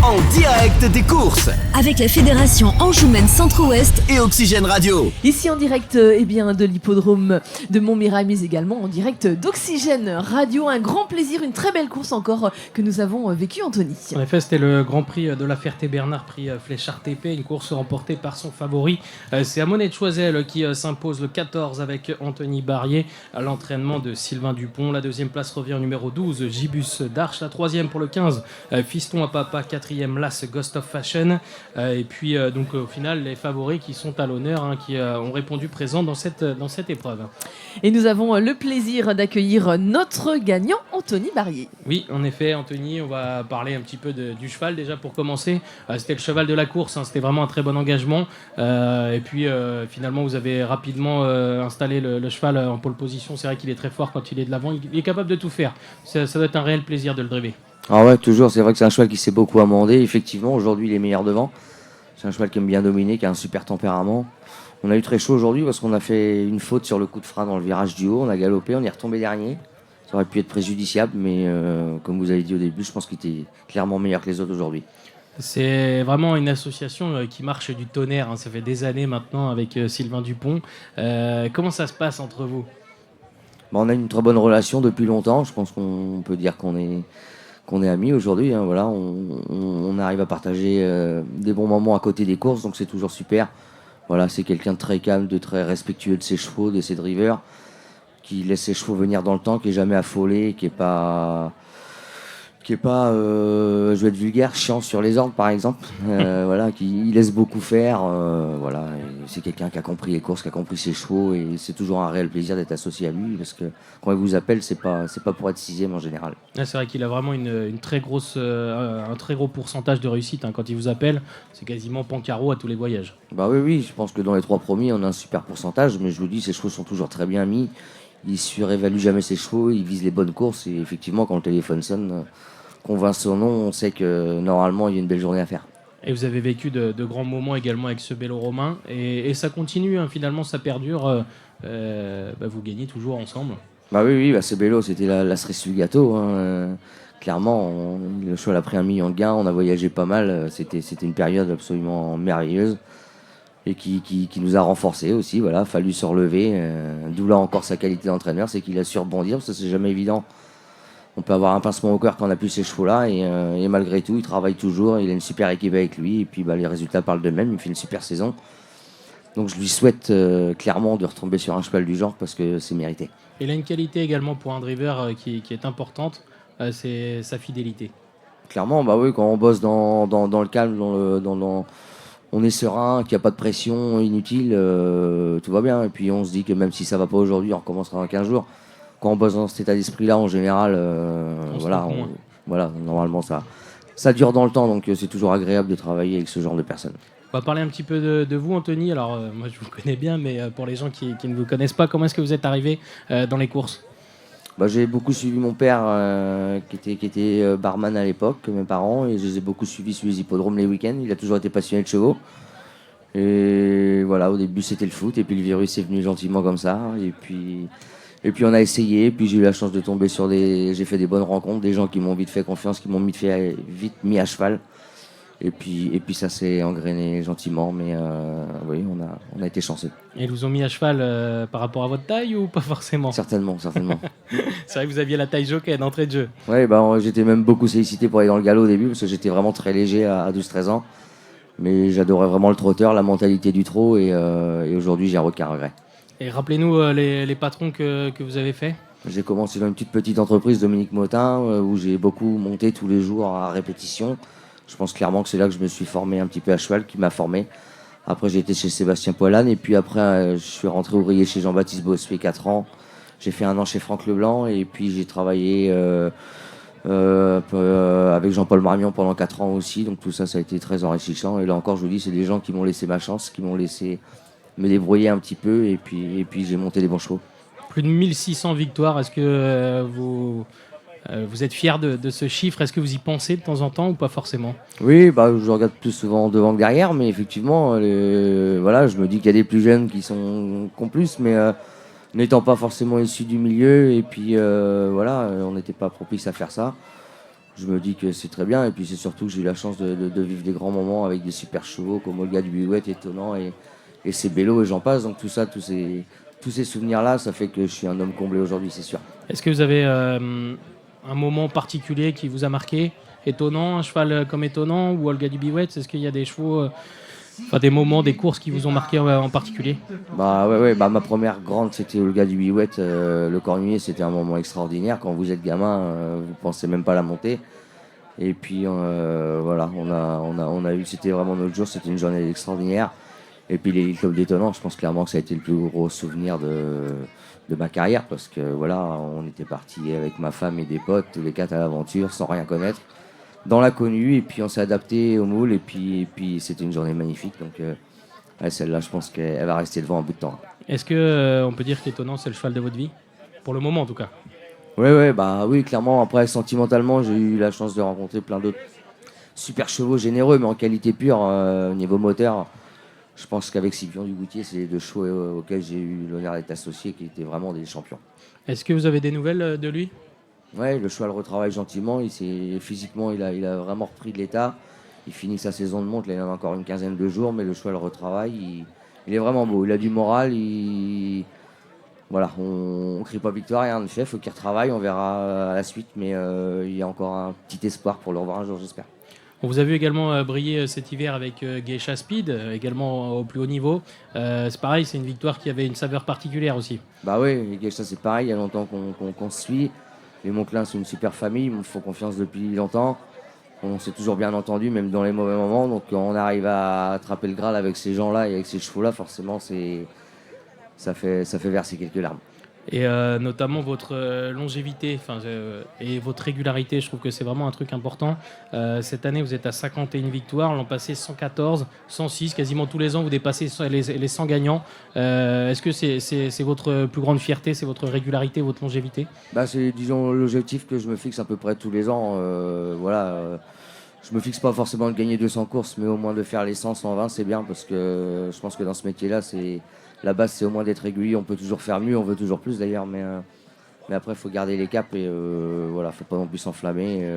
en direct des courses. Avec la Fédération Anjoumen Centre-Ouest et Oxygène Radio. Ici en direct de l'hippodrome de Montmirail, mais également en direct d'Oxygène Radio. Un grand plaisir, une très belle course encore que nous avons vécue, Anthony. En effet, c'était le Grand Prix de la Ferté-Bernard, prix Fléchard TP, une course remportée par son favori. C'est Amonet de Choiseul qui s'impose le 14 avec Anthony Barrier à l'entraînement de Sylvain Dupont. La deuxième place revient au numéro 12, Gibus d'Arche. La troisième pour le 15, Fiston à Papa. Quatrième, Las Ghost of Fashion. Et puis, donc, au final, les favoris qui sont à l'honneur, qui ont répondu présent dans cette épreuve. Et nous avons le plaisir d'accueillir notre gagnant, Anthony Barrier. Oui, en effet, Anthony, on va parler un petit peu du cheval déjà pour commencer. C'était le cheval de la course, c'était vraiment un très bon engagement. Et puis, finalement, vous avez rapidement installé le cheval en pole position. C'est vrai qu'il est très fort quand il est de l'avant. Il est capable de tout faire. Ça doit être un réel plaisir de le driver. Ah ouais, toujours, c'est vrai que c'est un cheval qui s'est beaucoup amendé. Effectivement, aujourd'hui, il est meilleur devant. C'est un cheval qui aime bien dominer, qui a un super tempérament. On a eu très chaud aujourd'hui parce qu'on a fait une faute sur le coup de frein dans le virage du haut. On a galopé, on est retombé dernier. Ça aurait pu être préjudiciable, mais comme vous avez dit au début, je pense qu'il était clairement meilleur que les autres aujourd'hui. C'est vraiment une association qui marche du tonnerre. Ça fait des années maintenant avec Sylvain Dupont. Comment ça se passe entre vous ? On a une très bonne relation depuis longtemps. Je pense qu'on peut dire qu'on est amis aujourd'hui. Voilà, on arrive à partager des bons moments à côté des courses, donc c'est toujours super. Voilà, c'est quelqu'un de très calme, de très respectueux de ses chevaux, de ses drivers, qui laisse ses chevaux venir dans le temps, qui est jamais affolé, qui est pas, je vais être vulgaire, chiant sur les ordres par exemple. Voilà, il laisse beaucoup faire. Voilà, et c'est quelqu'un qui a compris les courses, qui a compris ses chevaux, et c'est toujours un réel plaisir d'être associé à lui, parce que quand il vous appelle, c'est pas pour être sixième en général. C'est vrai qu'il a vraiment une très grosse, un très gros pourcentage de réussite. Quand il vous appelle, c'est quasiment pancaro à tous les voyages. Bah oui, je pense que dans les 3 premiers, on a un super pourcentage, mais je vous dis, ses chevaux sont toujours très bien mis. Il surévalue jamais ses chevaux, il vise les bonnes courses, et effectivement, quand le téléphone sonne, qu'on voit son nom, on sait que normalement, il y a une belle journée à faire. Et vous avez vécu de grands moments également avec ce Bello romain, et ça continue, finalement, ça perdure. Vous gagnez toujours ensemble. Bah oui, ce Bello, c'était la cerise sur le gâteau. Clairement, le cheval a pris 1 million de gains, on a voyagé pas mal, c'était une période absolument merveilleuse et qui nous a renforcés aussi. Voilà, fallu se relever. D'où là encore sa qualité d'entraîneur, c'est qu'il a su rebondir, parce que c'est jamais évident. On peut avoir un pincement au cœur quand on n'a plus ces chevaux-là, et malgré tout, il travaille toujours, il a une super équipe avec lui, et puis les résultats parlent d'eux-mêmes, il fait une super saison. Donc je lui souhaite clairement de retomber sur un cheval du genre, parce que c'est mérité. Il a une qualité également pour un driver qui est importante, c'est sa fidélité. Clairement, bah oui, quand on bosse dans le calme, on est serein, qu'il n'y a pas de pression inutile, tout va bien. Et puis on se dit que même si ça ne va pas aujourd'hui, on recommencera dans 15 jours. Quand on bosse dans cet état d'esprit-là, en général, normalement ça dure dans le temps, donc c'est toujours agréable de travailler avec ce genre de personnes. On va parler un petit peu de vous, Anthony. Alors, moi, je vous connais bien, mais pour les gens qui ne vous connaissent pas, comment est-ce que vous êtes arrivé dans les courses ? J'ai beaucoup suivi mon père, qui était barman à l'époque, mes parents, et je les ai beaucoup suivis sur les hippodromes les week-ends. Il a toujours été passionné de chevaux. Et voilà, au début, c'était le foot, et puis le virus est venu gentiment comme ça. Et puis on a essayé, puis j'ai eu la chance de tomber j'ai fait des bonnes rencontres, des gens qui m'ont vite fait confiance, qui m'ont vite mis à cheval. Et puis ça s'est engrainé gentiment, mais oui, on a été chanceux. Et ils vous ont mis à cheval par rapport à votre taille ou pas forcément ? Certainement. C'est vrai que vous aviez la taille jockey d'entrée de jeu. Oui, j'étais même beaucoup sollicité pour aller dans le galop au début, parce que j'étais vraiment très léger à 12-13 ans. Mais j'adorais vraiment le trotteur, la mentalité du trot, et aujourd'hui j'ai aucun regret. Et rappelez-nous les patrons que vous avez fait. J'ai commencé dans une petite entreprise, Dominique Motin, où j'ai beaucoup monté tous les jours à répétition. Je pense clairement que c'est là que je me suis formé un petit peu à cheval, qui m'a formé. Après, j'ai été chez Sébastien Poilane, et puis après, je suis rentré ouvrier chez Jean-Baptiste Bossuet 4 ans. J'ai fait 1 an chez Franck Leblanc, et puis j'ai travaillé avec Jean-Paul Marmion pendant 4 ans aussi. Donc tout ça a été très enrichissant. Et là encore, je vous dis, c'est des gens qui m'ont laissé ma chance, qui m'ont laissé me débrouiller un petit peu, et puis j'ai monté des bons chevaux. Plus de 1600 victoires, est-ce que vous êtes fier de ce chiffre ? Est-ce que vous y pensez de temps en temps ou pas forcément ? Oui, je regarde plus souvent devant que derrière, mais effectivement, je me dis qu'il y a des plus jeunes qui ont plus, mais n'étant pas forcément issus du milieu, et puis on n'était pas propice à faire ça. je me dis que c'est très bien. Et puis c'est surtout que j'ai eu la chance de vivre des grands moments avec des super chevaux comme Olga Dubuisouette, Étonnant et c'est Bello et j'en passe. Donc tout ça, tous ces souvenirs-là, ça fait que je suis un homme comblé aujourd'hui, c'est sûr. Est-ce que vous avez un moment particulier qui vous a marqué? Étonnant, un cheval comme Étonnant ou Olga Dubuisouette? Est-ce qu'il y a des chevaux, des moments, des courses qui vous ont marqué en particulier? Ouais, ma première grande, c'était Olga Dubuisouette. Le Cornulier, c'était un moment extraordinaire. Quand vous êtes gamin, vous pensez même pas la monter. Et puis voilà, on a eu, c'était vraiment notre jour, c'était une journée extraordinaire. Et puis les clubs d'Étonnant, je pense clairement que ça a été le plus gros souvenir de ma carrière, parce que voilà, on était partis avec ma femme et des potes, tous les quatre à l'aventure, sans rien connaître, dans l'inconnu, et puis on s'est adapté au moule, et puis c'était une journée magnifique. Donc ouais, celle-là, je pense qu'elle va rester devant un bout de temps. Est-ce que on peut dire qu'Étonnant, c'est le cheval de votre vie? Pour le moment, en tout cas. Oui, clairement. Après, sentimentalement, j'ai eu la chance de rencontrer plein d'autres super chevaux généreux, mais en qualité pure, au niveau moteur. Je pense qu'avec Scipion Dugoutier, c'est les deux chevaux auxquels j'ai eu l'honneur d'être associé qui étaient vraiment des champions. Est-ce que vous avez des nouvelles de lui? Ouais, le cheval retravaille gentiment. Physiquement, il a vraiment repris de l'état. Il finit sa saison de monte, là, il en a encore une quinzaine de jours, mais le cheval retravaille. Il est vraiment beau. Il a du moral. Voilà, on ne crie pas victoire, rien de fait. Il faut qu'il retravaille. On verra à la suite, mais il y a encore un petit espoir pour le revoir un jour, j'espère. On vous a vu également briller cet hiver avec Geisha Speed, également au plus haut niveau. C'est pareil, c'est une victoire qui avait une saveur particulière aussi. Bah oui, Geisha c'est pareil, il y a longtemps qu'on se suit. Les Monclins, c'est une super famille, ils me font confiance depuis longtemps. On s'est toujours bien entendu, même dans les mauvais moments. Donc quand on arrive à attraper le Graal avec ces gens-là et avec ces chevaux-là, forcément, ça fait verser quelques larmes. Et notamment votre longévité et votre régularité, je trouve que c'est vraiment un truc important. Cette année, vous êtes à 51 victoires, l'an passé 114, 106, quasiment tous les ans, vous dépassez les 100 gagnants. Est-ce que c'est votre plus grande fierté, c'est votre régularité, votre longévité? C'est, disons, l'objectif que je me fixe à peu près tous les ans. Je me fixe pas forcément de gagner 200 courses, mais au moins de faire les 100, 120, c'est bien, parce que je pense que dans ce métier-là, la base, c'est au moins d'être régulier. On peut toujours faire mieux, on veut toujours plus d'ailleurs, mais après, il faut garder les caps et faut pas non plus s'enflammer.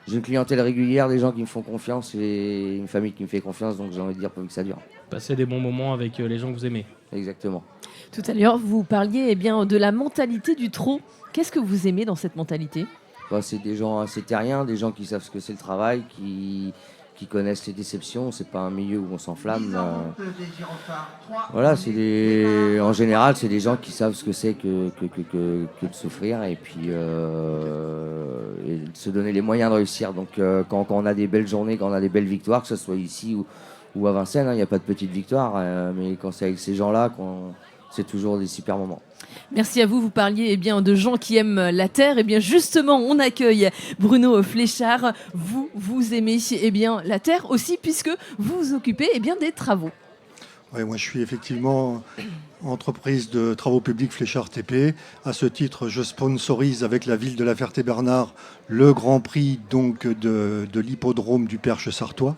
J'ai une clientèle régulière, des gens qui me font confiance et une famille qui me fait confiance, donc j'ai envie de dire pourvu que ça dure. Passer des bons moments avec les gens que vous aimez. Exactement. Tout à l'heure, vous parliez de la mentalité du trot. Qu'est-ce que vous aimez dans cette mentalité? C'est des gens assez terriens, des gens qui savent ce que c'est le travail, qui connaissent les déceptions. C'est pas un milieu où on s'enflamme. Voilà, en général, c'est des gens qui savent ce que c'est que de souffrir et puis et de se donner les moyens de réussir. Donc quand on a des belles journées, quand on a des belles victoires, que ce soit ici ou à Vincennes, il n'y a pas de petites victoires, mais quand c'est avec ces gens-là, c'est toujours des super moments. Merci à vous. Vous parliez de gens qui aiment la terre. Justement, on accueille Bruno Fléchard. Vous aimez la terre aussi, puisque vous vous occupez des travaux. Oui, moi je suis effectivement entreprise de travaux publics Fléchard TP. À ce titre, je sponsorise avec la ville de La Ferté-Bernard le Grand Prix donc de l'hippodrome du Perche sartois.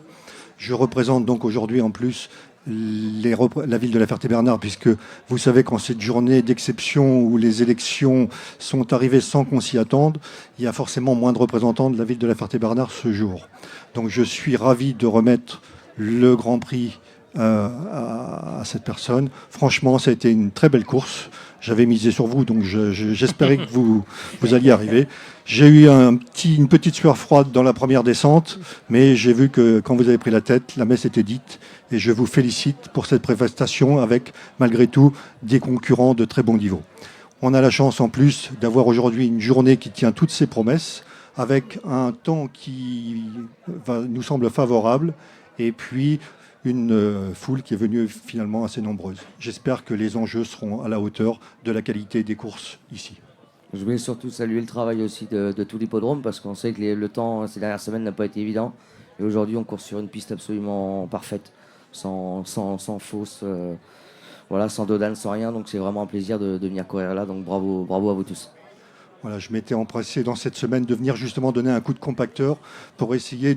Je représente donc aujourd'hui en plus la ville de La Ferté-Bernard, puisque vous savez qu'en cette journée d'exception où les élections sont arrivées sans qu'on s'y attende, il y a forcément moins de représentants de la ville de La Ferté-Bernard ce jour. Donc je suis ravi de remettre le Grand Prix à cette personne. Franchement, ça a été une très belle course. J'avais misé sur vous, donc j'espérais que vous alliez arriver. J'ai eu une petite sueur froide dans la première descente, mais j'ai vu que quand vous avez pris la tête, la messe était dite. Et je vous félicite pour cette prestation avec, malgré tout, des concurrents de très bon niveau. On a la chance en plus d'avoir aujourd'hui une journée qui tient toutes ses promesses, avec un temps qui nous semble favorable, et puis une foule qui est venue finalement assez nombreuse. J'espère que les enjeux seront à la hauteur de la qualité des courses ici. Je voulais surtout saluer le travail aussi de tout l'hippodrome, parce qu'on sait que le temps ces dernières semaines n'a pas été évident. Et aujourd'hui, on court sur une piste absolument parfaite, sans fausse, sans dodane, sans rien. Donc c'est vraiment un plaisir de venir courir là. Donc bravo à vous tous. Voilà, je m'étais empressé dans cette semaine de venir justement donner un coup de compacteur pour essayer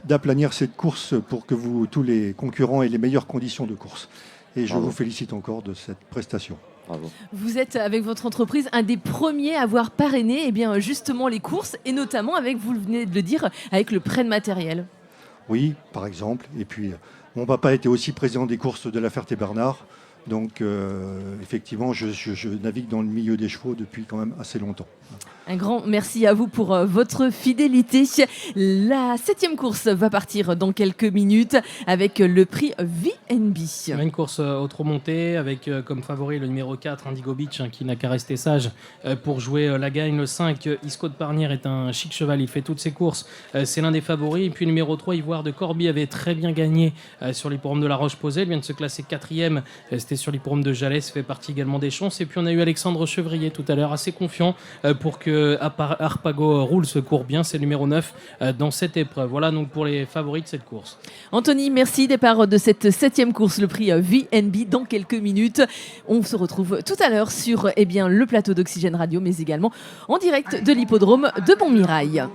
d'aplanir cette course pour que tous les concurrents aient les meilleures conditions de course. Et je vous félicite encore de cette prestation. Bravo. Vous êtes, avec votre entreprise, un des premiers à avoir parrainé justement les courses, et notamment avec, vous venez de le dire, avec le prêt de matériel. Oui, par exemple. Et puis, mon papa était aussi président des courses de la Ferté-Bernard. Donc, effectivement, je navigue dans le milieu des chevaux depuis quand même assez longtemps. Un grand merci à vous pour votre fidélité. La 7e course va partir dans quelques minutes avec le prix VNB. Une course au trot monté avec comme favori le numéro 4 Indigo Beach qui n'a qu'à rester sage pour jouer la gagne. Le 5 Isco de Parnière est un chic cheval, il fait toutes ses courses, c'est l'un des favoris. Et puis numéro 3 Ivoire de Corby avait très bien gagné sur l'hippodrome de la Roche-Posay, il vient de se classer 4e, c'était sur l'hippodrome de Jalès, fait partie également des chances. Et puis on a eu Alexandre Chevrier tout à l'heure, assez confiant pour que Harpago roule ce court bien, c'est le numéro 9 dans cette épreuve. Voilà donc pour les favoris de cette course. Anthony, merci. Départ de cette 7e course, le prix VNB dans quelques minutes. On se retrouve tout à l'heure sur le plateau d'Oxygène Radio, mais également en direct de l'hippodrome de Montmirail.